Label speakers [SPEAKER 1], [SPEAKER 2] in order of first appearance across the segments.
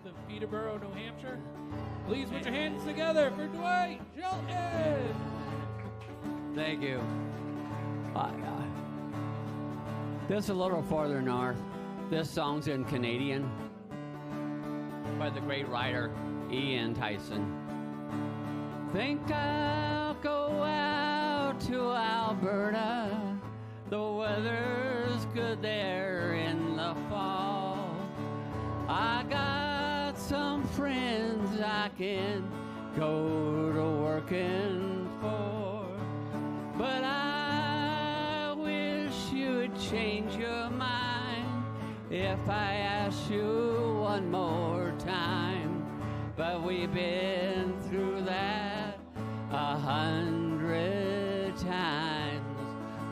[SPEAKER 1] north of Peterborough, New Hampshire. Please put your hands together for Dwight Shelton.
[SPEAKER 2] Thank you. This is a little farther north. This song's in Canadian by the great writer Ian Tyson. Think I'll go out to Alberta. The weather's good there in the fall. I got some friends I can go to working for. But I wish you'd change your mind if I ask you one more time. But we've been through that 100 times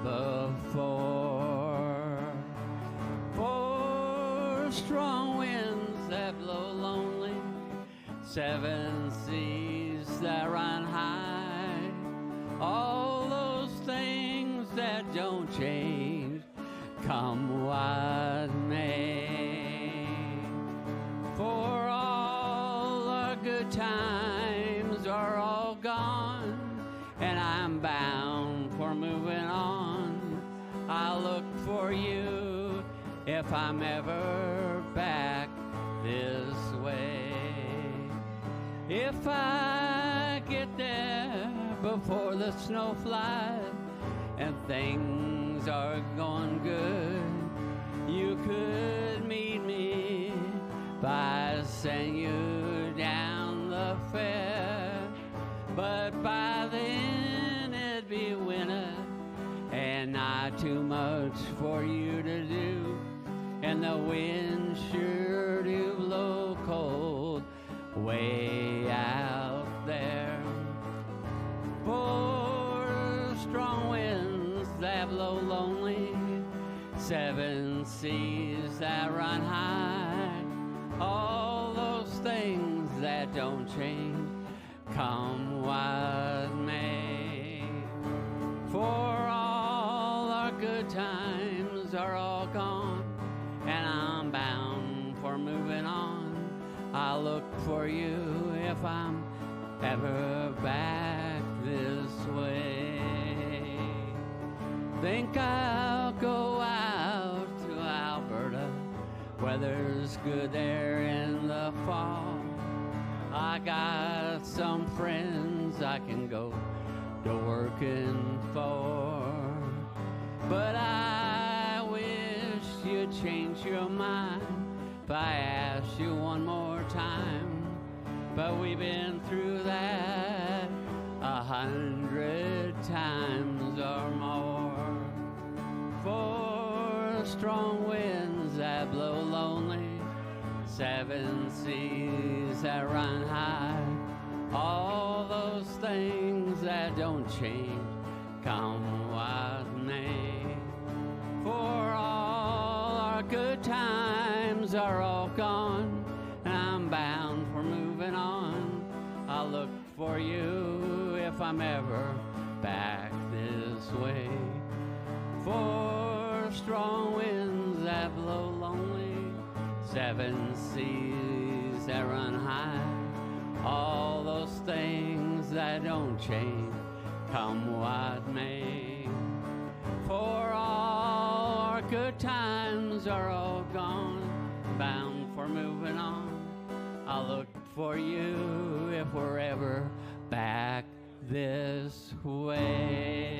[SPEAKER 2] before. Four strong winds that blow lonely, 7 seas that run high, all those things that don't change, come what may. For all our good times are all gone, and I'm bound for moving on. I'll look for you if I'm ever back this way. If I get there before the snow flies and things are going good, you could meet me by sending you down the fair. But by then it'd be winter and not too much for you to do, and the wind sure do blow cold way out there. 4 strong winds that blow lonely, 7 seas that run high, all those things that don't change, come what may. For all our good times are all gone, and I'm bound for moving on. I'll look for you if I'm ever back this way. Think I'll go out to Alberta. Weather's good there in the fall. I got some friends I can go to working for. But I wish you'd change your mind if I ask you one more time. But we've been through that 100 times or more. 4 strong winds that blow lonely, 7 seas that run high, all those things that don't change, come what may. For all our good times are all gone, and I'm bound for moving on. I'll look for you if I'm ever back this way. 4 strong winds that blow lonely, 7 seas that run high, all those things that don't change, come what may. For all our good times are all gone, bound for moving on. I'll look for you if we're ever back this way.